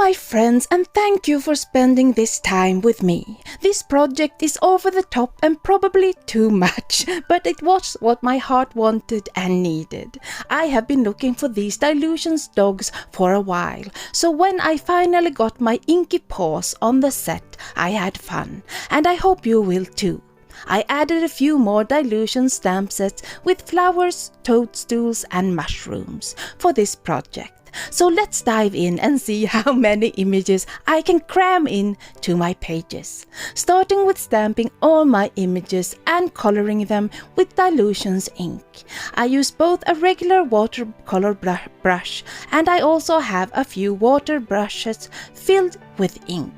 my friends, and thank you for spending this time with me. This project is over the top and probably too much, but it was what my heart wanted and needed. I have been looking for these dylusions dogs for a while, so when I finally got my inky paws on the set, I had fun, and I hope you will too. I added a few more dylusion stamp sets with flowers, toadstools and mushrooms for this project. So let's dive in and see how many images I can cram in to my pages. Starting with stamping all my images and coloring them with dylusions ink. I use both a regular watercolor brush and I also have a few water brushes filled with ink.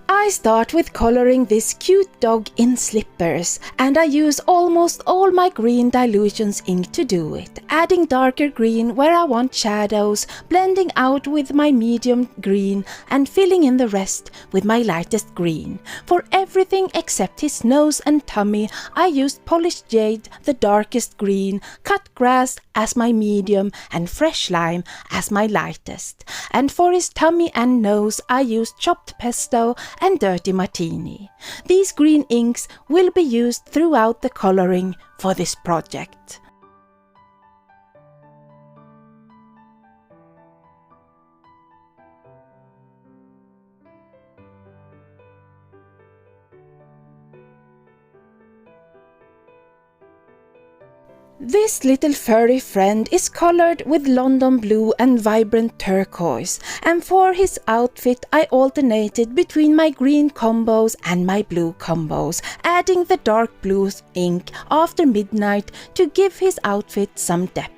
I start with coloring this cute dog in slippers, and I use almost all my green dylusions ink to do it, adding darker green where I want shadows, blending out with my medium green and filling in the rest with my lightest green. For everything except his nose and tummy, I used polished jade, the darkest green, cut grass as my medium and fresh lime as my lightest. And for his tummy and nose, I used chopped pesto and dirty martini. These green inks will be used throughout the coloring for this project. This little furry friend is colored with London blue and vibrant turquoise, and for his outfit I alternated between my green combos and my blue combos, adding the dark blue ink after midnight to give his outfit some depth.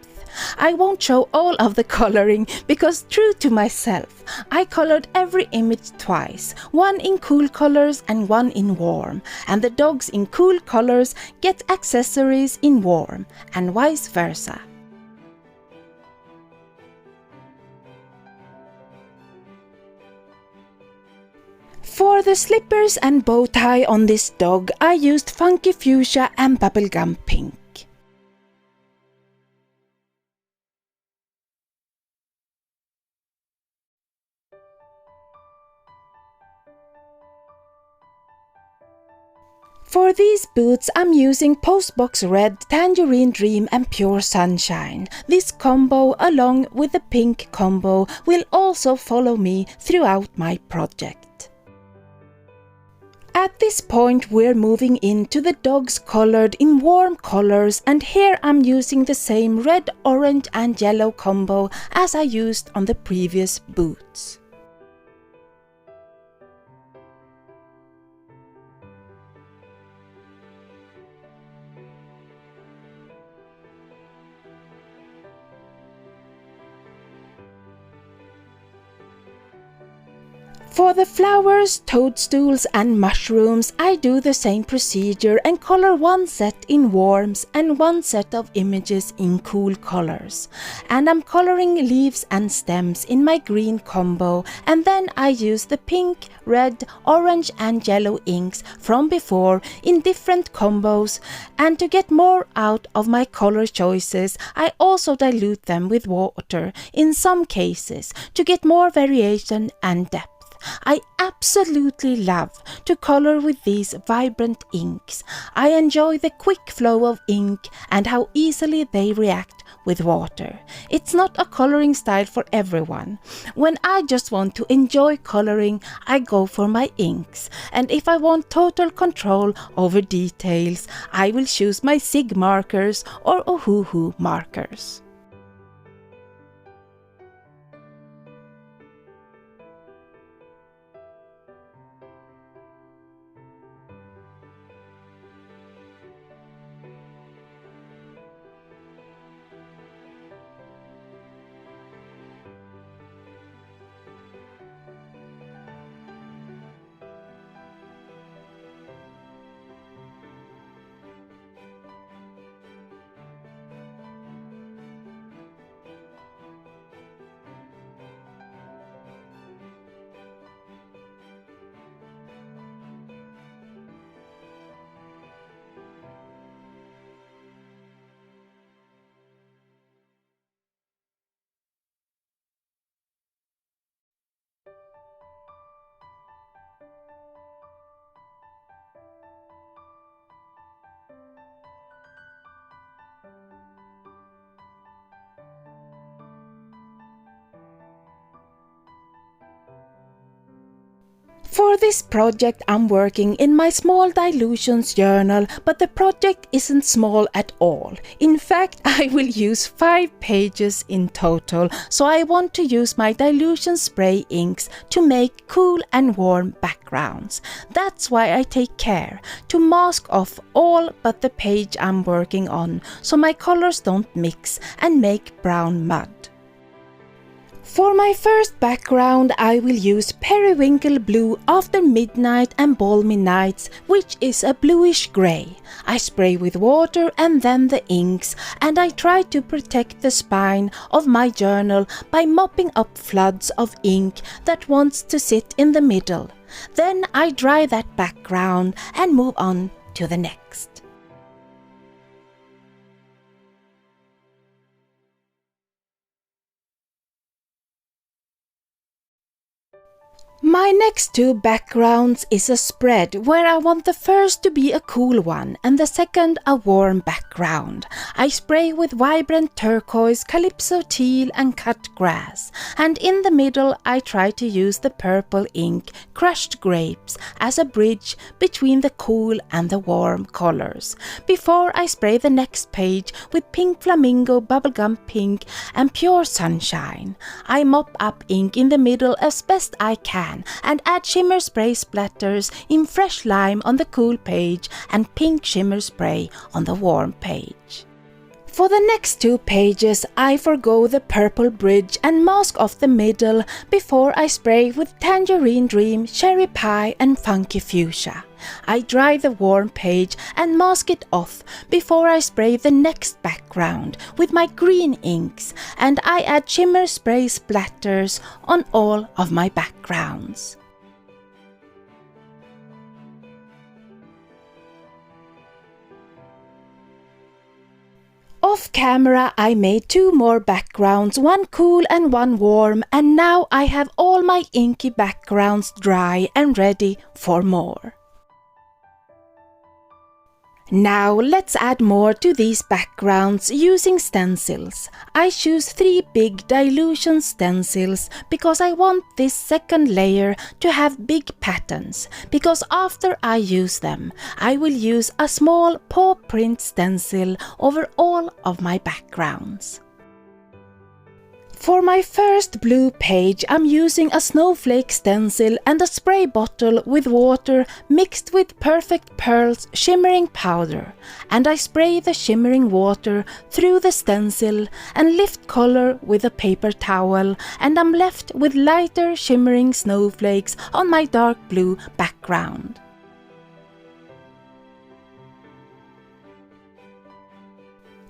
I won't show all of the coloring because, true to myself, I colored every image twice, one in cool colors and one in warm, and the dogs in cool colors get accessories in warm, and vice versa. For the slippers and bow tie on this dog, I used funky fuchsia and bubblegum pink. For these boots, I'm using Postbox Red, Tangerine Dream and Pure Sunshine. This combo, along with the pink combo, will also follow me throughout my project. At this point, we're moving into the dogs colored in warm colors, and here I'm using the same red, orange and yellow combo as I used on the previous boots. For the flowers, toadstools and mushrooms, I do the same procedure and color one set in warms and one set of images in cool colors. And I'm coloring leaves and stems in my green combo, and then I use the pink, red, orange and yellow inks from before in different combos, and to get more out of my color choices, I also dilute them with water in some cases to get more variation and depth. I absolutely love to color with these vibrant inks. I enjoy the quick flow of ink and how easily they react with water. It's not a coloring style for everyone. When I just want to enjoy coloring, I go for my inks. And if I want total control over details, I will choose my Sig markers or Ohuhu markers. For this project I'm working in my small dilutions journal, but the project isn't small at all. In fact, I will use 5 pages in total, so I want to use my dilution spray inks to make cool and warm backgrounds. That's why I take care to mask off all but the page I'm working on, so my colors don't mix and make brown mud. For my first background, I will use Periwinkle Blue After Midnight and Balmy Nights, which is a bluish grey. I spray with water and then the inks, and I try to protect the spine of my journal by mopping up floods of ink that wants to sit in the middle. Then I dry that background and move on to the next. My next 2 backgrounds is a spread where I want the first to be a cool one and the second a warm background. I spray with vibrant turquoise, calypso teal and cut grass, and in the middle I try to use the purple ink, crushed grapes, as a bridge between the cool and the warm colors. Before I spray the next page with pink flamingo, bubblegum pink and pure sunshine. I mop up ink in the middle as best I can and add shimmer spray splatters in fresh lime on the cool page and pink shimmer spray on the warm page. For the next 2 pages, I forgo the purple bridge and mask off the middle before I spray with Tangerine Dream, Cherry Pie and Funky Fuchsia. I dry the warm page and mask it off before I spray the next background with my green inks, and I add shimmer spray splatters on all of my backgrounds. Off camera I made 2 more backgrounds, one cool and one warm, and now I have all my inky backgrounds dry and ready for more. Now let's add more to these backgrounds using stencils. I choose 3 big dilution stencils because I want this second layer to have big patterns, because after I use them, I will use a small paw print stencil over all of my backgrounds. For my first blue page, I'm using a snowflake stencil and a spray bottle with water mixed with Perfect Pearl's shimmering powder, and I spray the shimmering water through the stencil and lift color with a paper towel, and I'm left with lighter shimmering snowflakes on my dark blue background.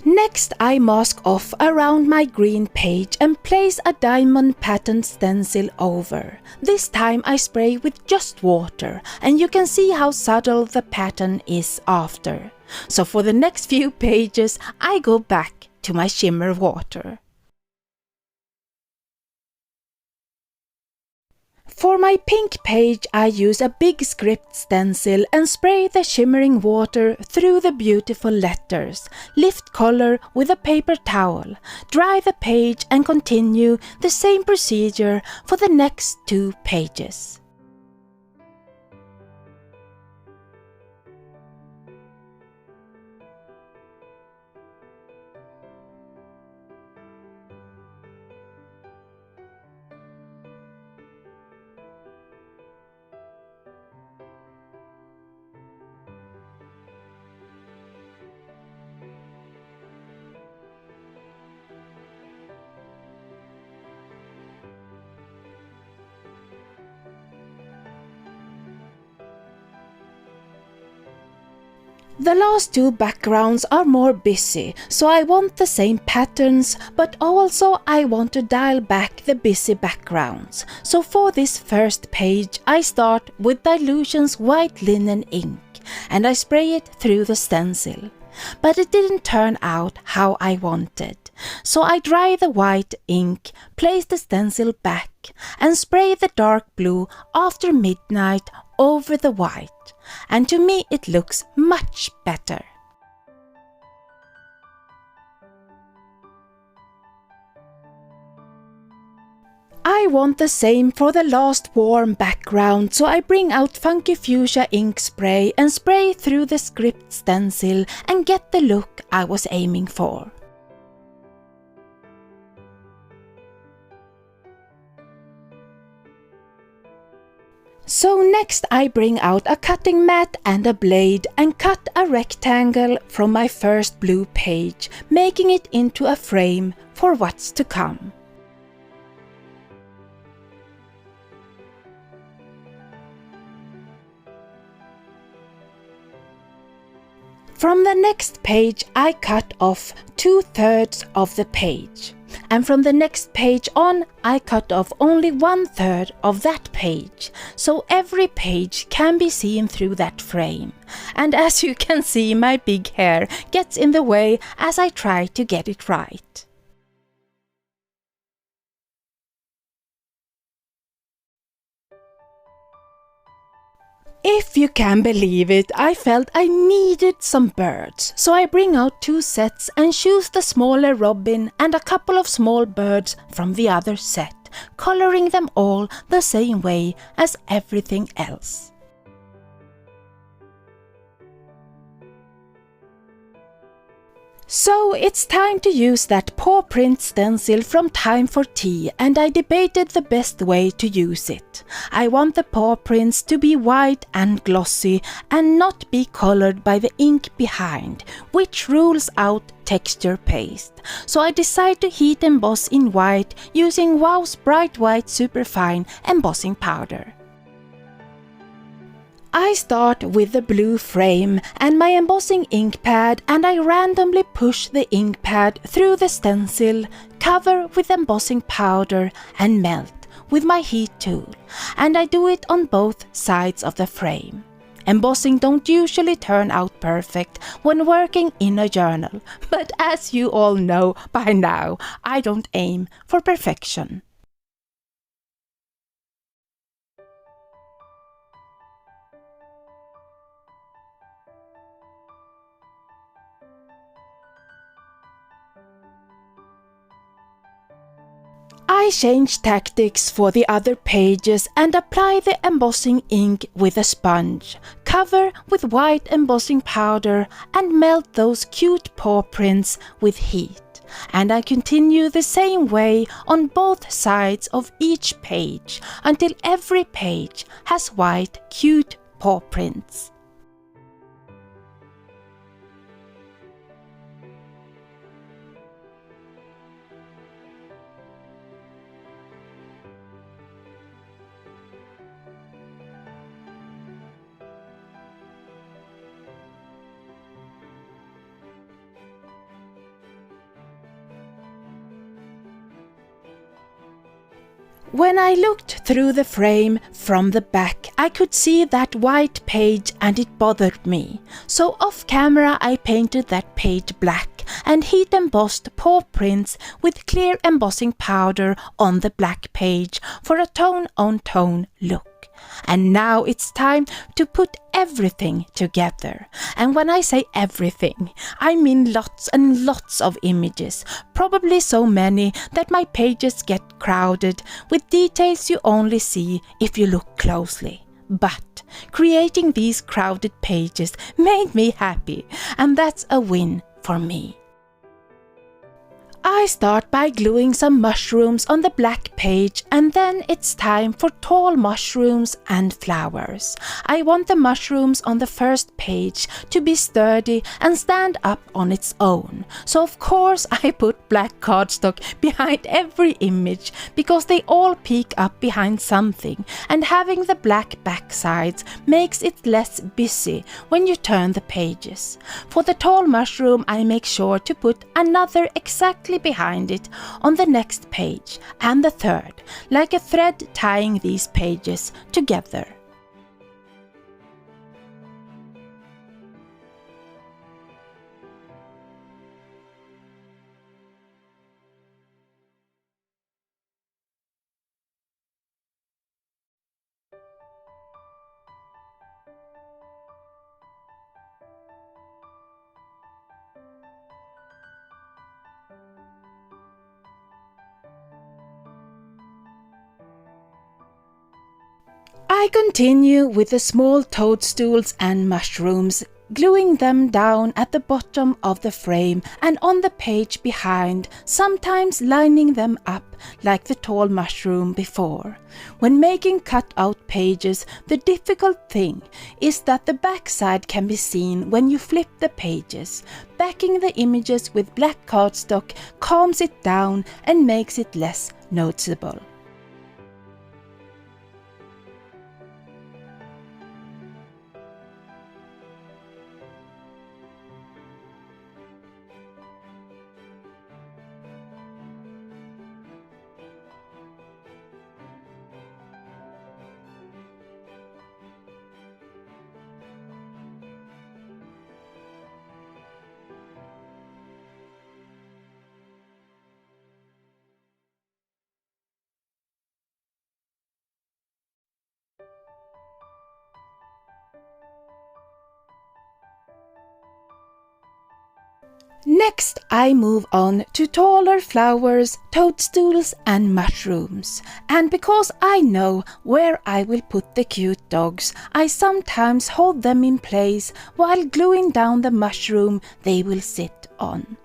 Next, I mask off around my green page and place a diamond pattern stencil over. This time I spray with just water, and you can see how subtle the pattern is after. So for the next few pages, I go back to my shimmer water. For my pink page, I use a big script stencil and spray the shimmering water through the beautiful letters, lift color with a paper towel, dry the page and continue the same procedure for the next 2 pages. The last 2 backgrounds are more busy, so I want the same patterns, but also I want to dial back the busy backgrounds. So for this first page, I start with Dylusions white linen ink, and I spray it through the stencil. But it didn't turn out how I wanted. So I dry the white ink, place the stencil back, and spray the dark blue After Midnight over the white. And to me it looks much better. I want the same for the last warm background, so I bring out Funky Fuchsia ink spray and spray through the script stencil and get the look I was aiming for. So next I bring out a cutting mat and a blade and cut a rectangle from my first blue page, making it into a frame for what's to come. From the next page I cut off 2/3 of the page, and from the next page on I cut off only 1/3 of that page, so every page can be seen through that frame. And as you can see, my big hair gets in the way as I try to get it right. If you can believe it, I felt I needed some birds, so I bring out 2 sets and choose the smaller robin and a couple of small birds from the other set, coloring them all the same way as everything else. So it's time to use that paw print stencil from Time for Tea, and I debated the best way to use it. I want the paw prints to be white and glossy and not be colored by the ink behind, which rules out texture paste. So I decide to heat emboss in white using Wow's Bright White Superfine embossing powder. I start with the blue frame and my embossing ink pad, and I randomly push the ink pad through the stencil, cover with embossing powder and melt with my heat tool, and I do it on both sides of the frame. Embossing don't usually turn out perfect when working in a journal, but as you all know by now, I don't aim for perfection. I change tactics for the other pages and apply the embossing ink with a sponge, cover with white embossing powder and melt those cute paw prints with heat. And I continue the same way on both sides of each page until every page has white cute paw prints. When I looked through the frame from the back, I could see that white page and it bothered me. So off camera I painted that page black and heat embossed paw prints with clear embossing powder on the black page for a tone-on-tone look. And now it's time to put everything together. And when I say everything, I mean lots and lots of images, probably so many that my pages get crowded with details you only see if you look closely. But creating these crowded pages made me happy, and that's a win for me. I start by gluing some mushrooms on the black page, and then it's time for tall mushrooms and flowers. I want the mushrooms on the first page to be sturdy and stand up on its own. So of course I put black cardstock behind every image because they all peek up behind something, and having the black backsides makes it less busy when you turn the pages. For the tall mushroom I make sure to put another exactly behind it on the next page and the third, like a thread tying these pages together. I continue with the small toadstools and mushrooms, gluing them down at the bottom of the frame and on the page behind, sometimes lining them up like the tall mushroom before. When making cut-out pages, the difficult thing is that the backside can be seen when you flip the pages. Backing the images with black cardstock calms it down and makes it less noticeable. Next, I move on to taller flowers, toadstools and mushrooms. And because I know where I will put the cute dogs, I sometimes hold them in place while gluing down the mushroom they will sit on.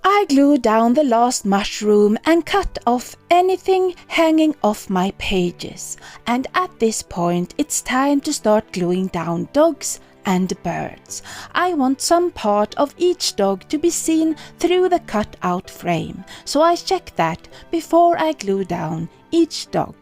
I glue down the last mushroom and cut off anything hanging off my pages. And at this point, it's time to start gluing down dogs and birds. I want some part of each dog to be seen through the cut-out frame, so I check that before I glue down each dog.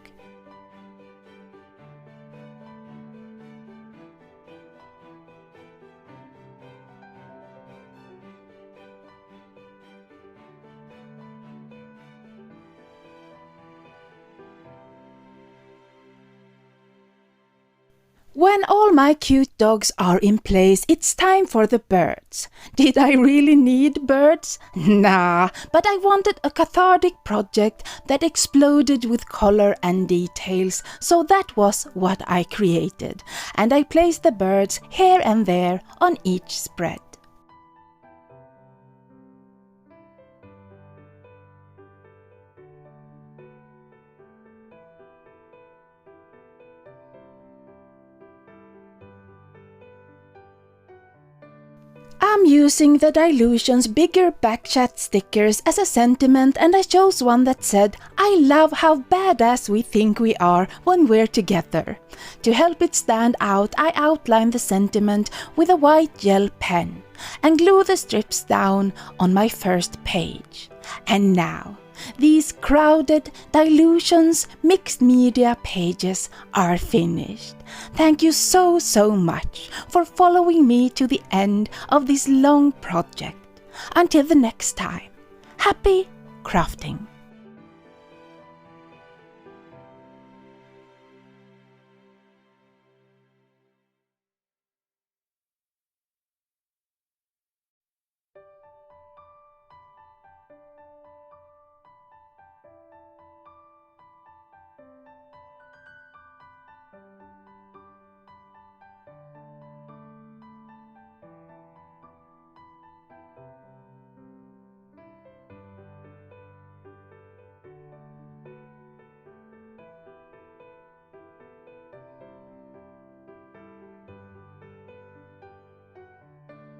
When all my cute dogs are in place, it's time for the birds. Did I really need birds? Nah, but I wanted a cathartic project that exploded with color and details, so that was what I created. And I placed the birds here and there on each spread. I'm using the Dylusions bigger backchat stickers as a sentiment, and I chose one that said, "I love how badass we think we are when we're together." To help it stand out, I outline the sentiment with a white gel pen and glue the strips down on my first page. And now, these crowded Dylusions mixed media pages are finished. Thank you so much for following me to the end of this long project. Until the next time, happy crafting!